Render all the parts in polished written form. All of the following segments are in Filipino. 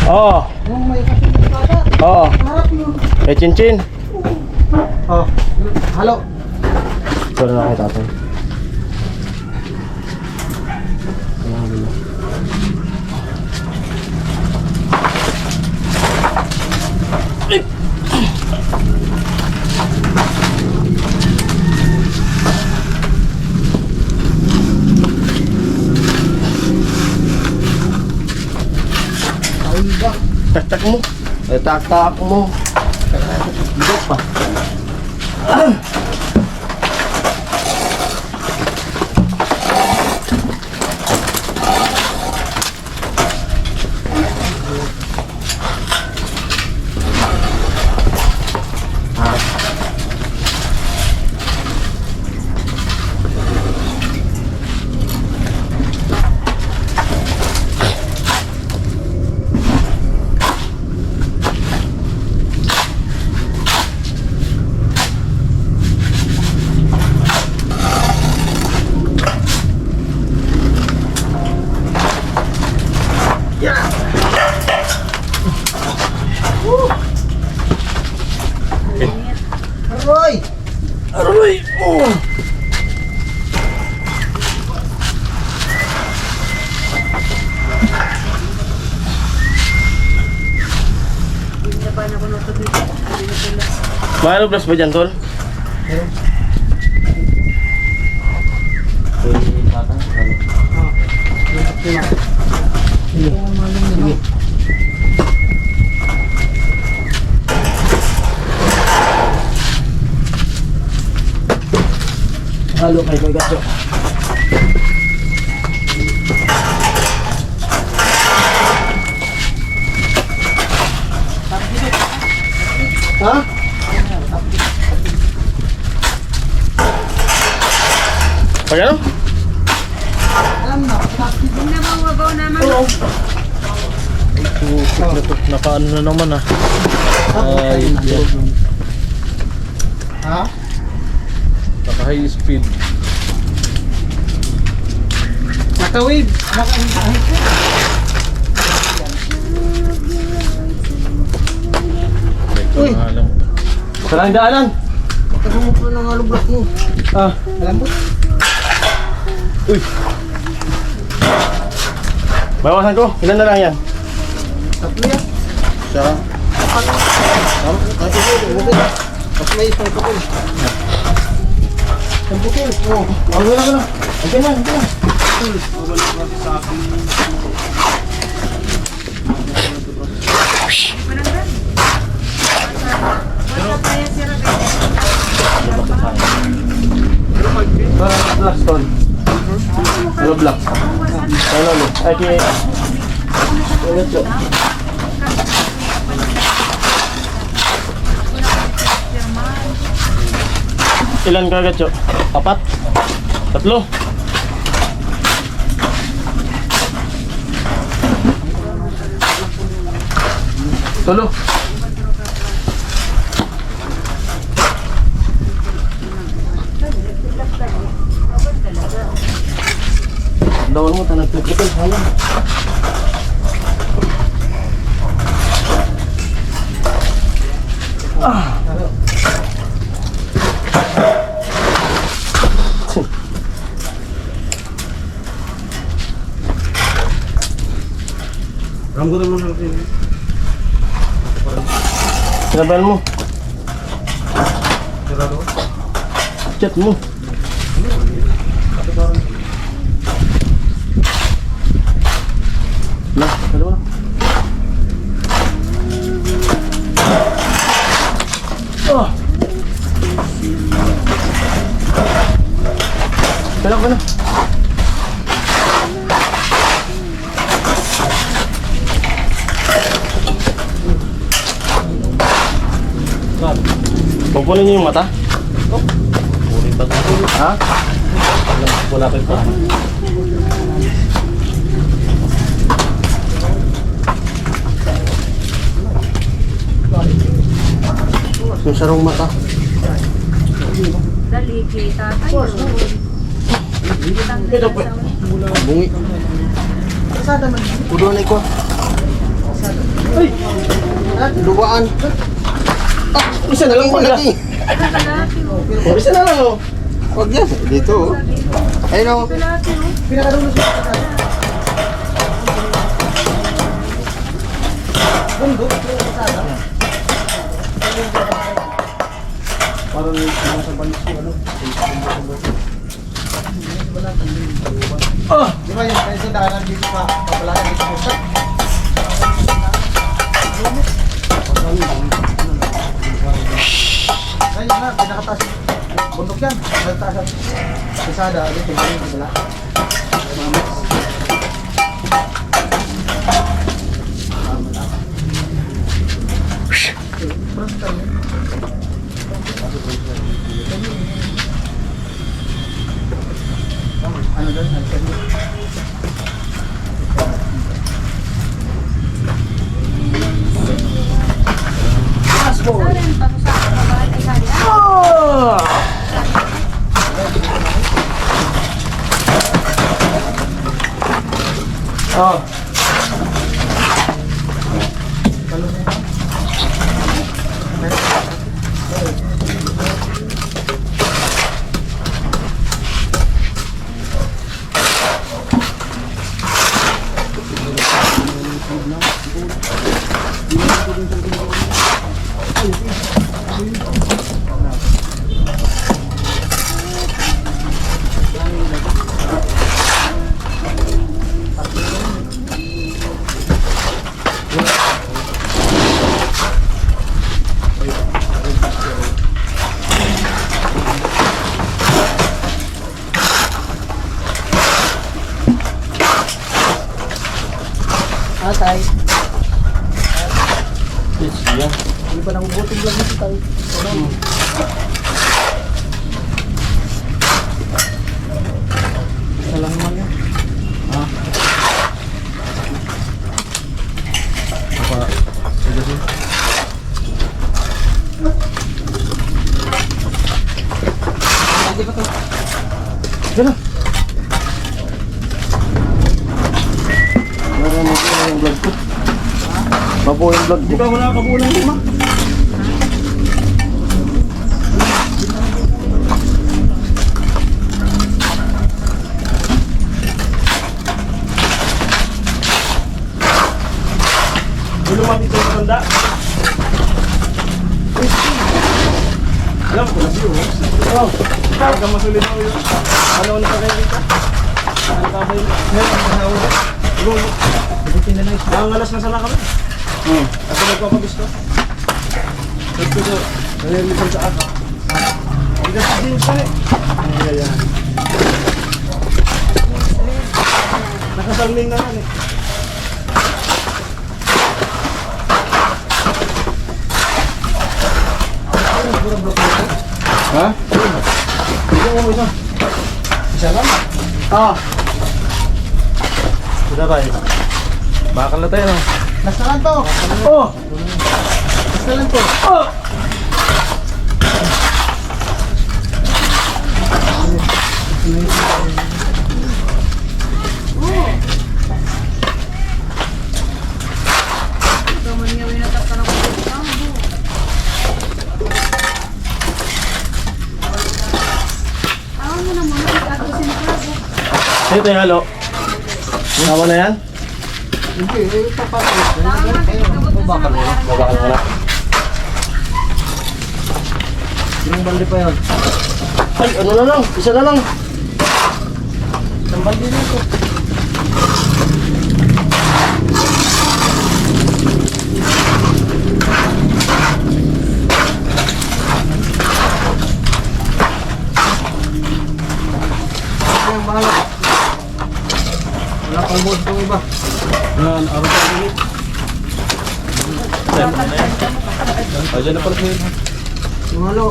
Oo. Yung may kasunod bata. Oo. Harap mo. Eh, Chinchin. Oh. Halo. Ito na lang kay tatay. Tak-tak mo. Tak-tak mo. Bigat pa. Aroy. Aroy! Oh! Mahal plus ba dyan, Tol? Meron. Sige. Halo kay Kuya Gatso. Ha? Pag ano? Alam na. Yung nabawabaw naman. Oo. Nakaano na naman ah. Ay, Ha? naka-high speed. Naka-wave. Uy. Saan ang daanan? Nagkasumuplo ng alubrak mo. Ah, Alam mo? uy. Bawasan ko, ilan na lang yan? Tatlo yan. Siya. Tama? Kasi ito, bukit. Tapos may isang pukul. Isang pukul. Oo. Ano na. Okay na. Black stone. Ano black? Ano lo? Ay, kaya... Ano ito? Ilan ka gatso? 4? 3? Tulo. Dawan mo, tanag pipitol. Hala. Rambutan mo sa sini. Sinabal mo. Sarado. Chat mo. Nah, dalawa. Oh. Pelak mana? Kukunin niyo yung mata? Kukunin pa ito. Ha? Wala pa ito. Yung sarong mata. Dali, kita tayo. Ito po. Bungi. Kasada man. Udo na iko. Kasada. Ay! Luwaan. Isa na lang pala. Lagi. Kalahati oh. Oh, isa na lang oh. Huwag yan. Dito. Oh. Ayun o. Kalahati oh. Pinakadulo siya. Bundok. Parang nasa balis ko ano. Ah! Di ba yung peso daanan dito pa? Papalakan dito po siya. Ayun na, pinakataas. Bundok yan. Pinakataas. Pisada. Dito yung pagala. Ano doon? Ano doon? Saan tapos sa babae ay kaya? Ah! Ah! Atay. Yes, yeah. Hindi pa nangubuting lang dito tayo. Isa lang naman yan. Ah. Apa? Sige sih. Hindi pa to. Yan na. Meron mo yung vlog ko. Mabuo yung vlog ko. Di ba wala kabulan din ma? Lumapit ko yung tanda. Alam ko na siyo. Oh, huwag kang masulit mo yun. Ano na pa kayo dito? Ano ka ba yun? Meron ka na ulit. Butin na lang. Ang alas na sana kami. Ako nagpapagusto. Gusto ko. Nalilisan sa ako. Ang gasta din siya eh. Ayan. Nakasalming naman eh. Ha? Ito mo isa. Isa lang? Ah. Sudah ba eh? Bakal na tayo no? Last na lang to. Oh! Last na lang to. Oh! Ito man niya winatap ka ng kulang. Awan mo na muna. Ikagusin ka. Ito yung halo. Tama na yan? Hindi, papatay. Tama. Babakal mo. Babakal mo na. Yung balde pa yun. Ay, ano na lang? Isa na lang. Isang balde na ito. Yung bahala. Wala pang boss itong iba. Yan, araw pa rin. Ayan na yan. Ayan na pala sa'yo. Yung halo.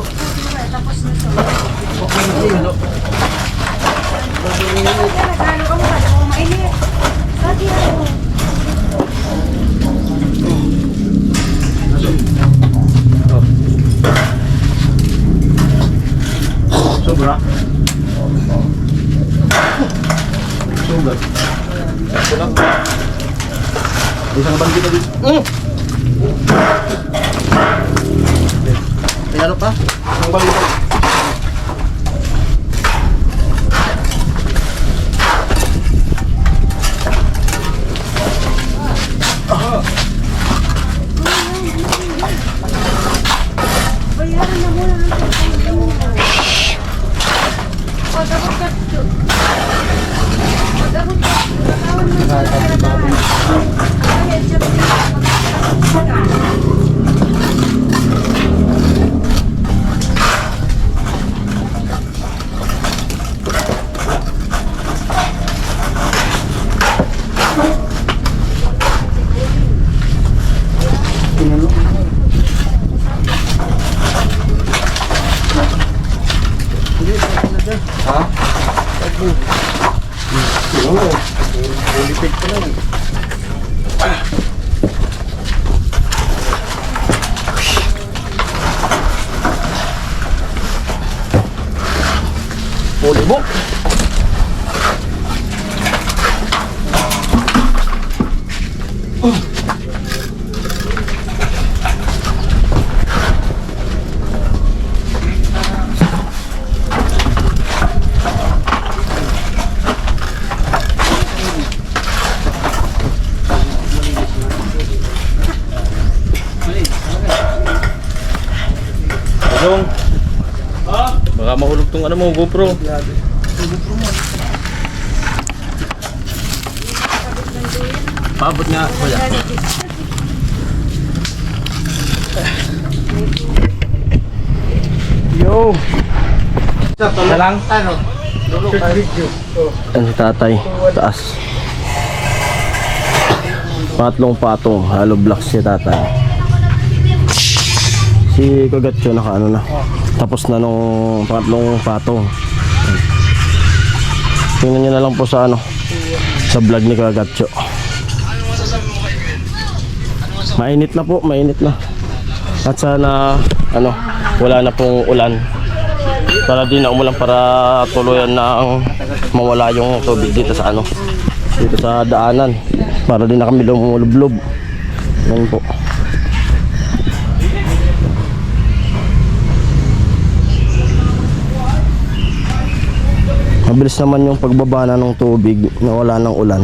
Tapos na ito. Halo. Nagalo ka mo. Kada ko mainit. Lagi ako. Sobra. Sobra. Ito lang. Isang bangkita dito. May ano pa? Ang balibag. Bayaran na muna ang pagkain mo. Pag-abot ka dito. Pag-abot ka. Pag-awan mo sa bayad siya Ha? Oo. Ulipid pa lang. Pulibo. Dong. Baka mahulog tong ano mo, GoPro. Paabot nga, kuya. Yo. Isa lang. Ano? Video. Yan si tatay, taas. Patlong patong, hollow blocks si tatay. Si Kagatcho naka ano na. Tapos na nung pangatlong patong. Tingnan nyo na lang po sa ano, sa vlog ni Kagatcho. Mainit na po, mainit na. At sana ano, wala na pong ulan. Para di na umulan, para tuluyan na ang mawala yung tubig dito sa ano, dito sa daanan. Para di na kami lumulublob. Yan po. Mabilis naman yung pagbaba na ng tubig na wala ng ulan.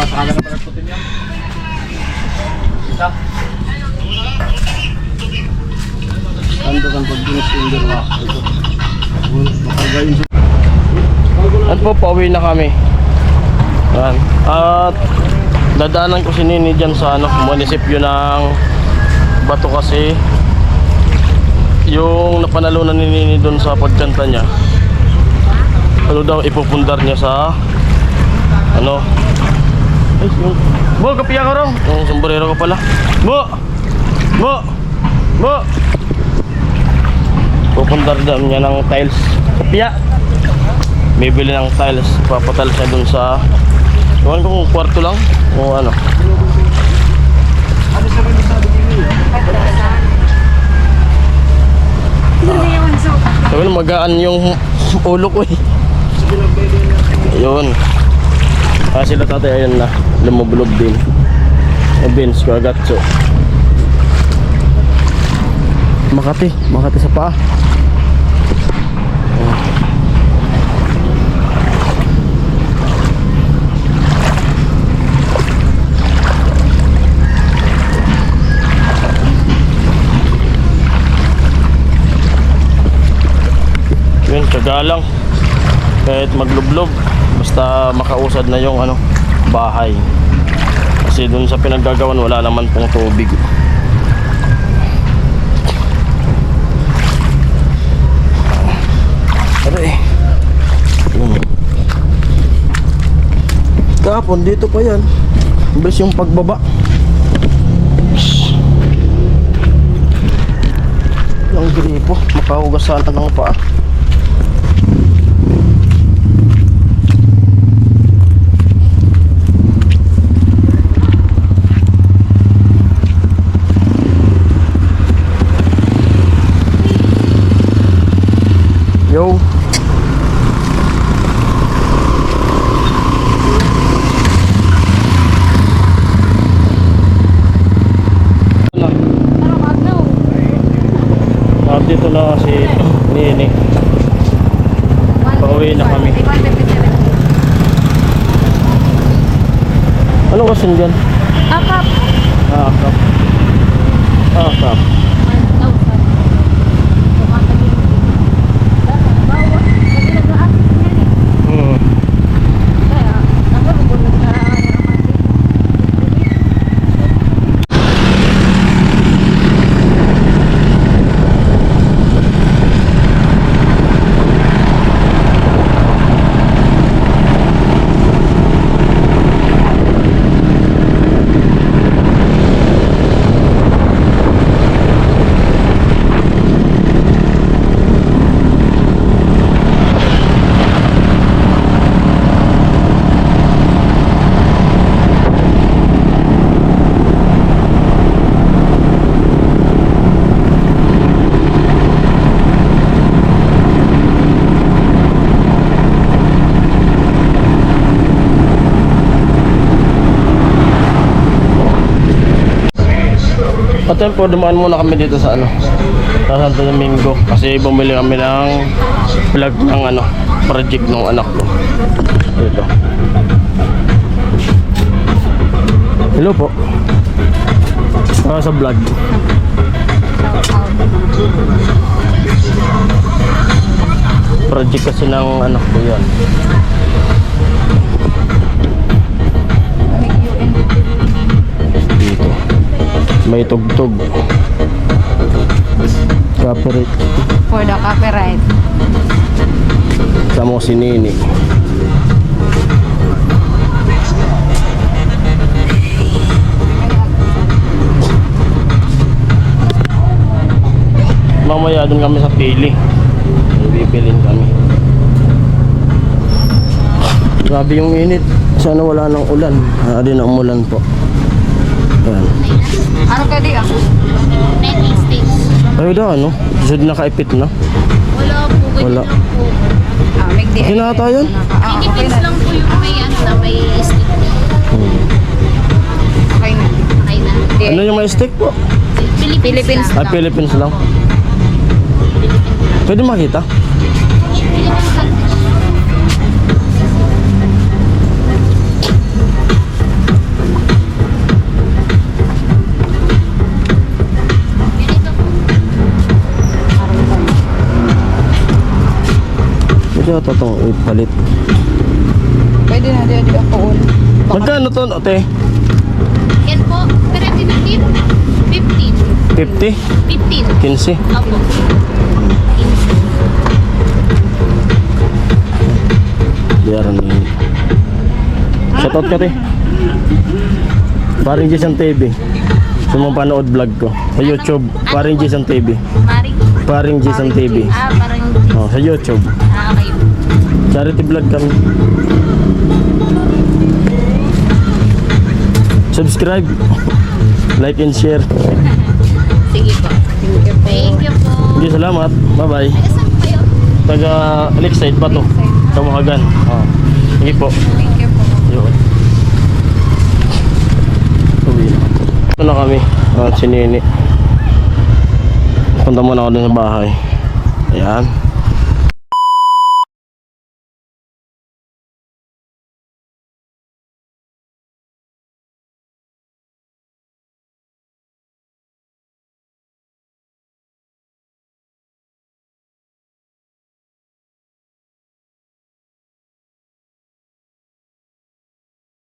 Saka na pala putin yan. Isa. Ando kan pag-dinis yung dalawa. Ito. Makagayin sa... At po, pauwi na kami. Yan. At dadaanan ko si Nini dyan sa ano, munisipyo ng Bato kasi yung napanalunan ni Nini doon sa pagkanta niya. Ano daw ipupundar niya sa ano? Ay, yung... Bo, kapiya ka raw. Yung sombrero ko pala. Bo! Bo! Bo! Pupundar daw niya ng tiles. Kapiya! Bibili ng tiles, papatal siya dun sa ewan ko kung kwarto lang o ano. Ano sa kanya sabi niyo? Sabi na magaan yung ulo ko eh. Ayun. Sila tatay ayun na, lumublob din. Vince, Kagatcho. Makati sa paa. Yun, tsaga lang. Kahit maglublob, basta makausad na yung ano, bahay. Kasi dun sa pinaggagawan wala naman pong tubig. Aray. Kahapon dito pa yan. Bilis yung pagbaba. Yung gripo, makahugasan ng paa. si Nini. Pauwi na kami. 157. Ano kasi dyan? Akap. Akap. Akap. 1,000. Kaya, nakalubulog na Patempo, dumaan muna kami dito sa ano, sa Santo Domingo kasi bumili kami ng vlog ng ano, project ng anak ko. Dito. Hello po. Para sa vlog. Project kasi ng anak ko yan. Dito. May tugtog. Copyright. For the copyright. Samo si Nini. Mamaya dun kami sa pili. Bibilin kami. Grabe yung init. Sana wala nang ulan. Di na umulan po. Ayan. Ano ka di ako? 90 states. Ayaw daw ano? Susod na kaipit na. Wala po, ganyan Wala. lang po. Make the Kinata yun? Philippines lang po yung may ano na may stick. Okay na. Okay na. Ano yung may stick po? Philippines Ay, lang. Philippines lang. Pwede makita? Philippines lang. Ganito po. Pwede ata itong ipalit. Pwede na di ako all. Magkano to, ate? Yan po. Pero 15? 15. 50? 15. 15? Opo. Biyaran ni. Shoutout ka, te. Paring Jason TV. Sa mga panood vlog ko. Sa YouTube, Paring Jason TV. Maring. Paring Jason TV. Parang. Oh, sa YouTube. Okay. Charity vlog kami. Subscribe. Like and share. Sige po. Thank you po. Okay, salamat. Bye-bye. Taga saan po kayo? Taga Lakeside pa to. Kamuhagan. Oh. Sige po. Thank you po. Yun. Uwi na. Ito na kami. Si Nini. Punta muna ako dun sa bahay. Ayan.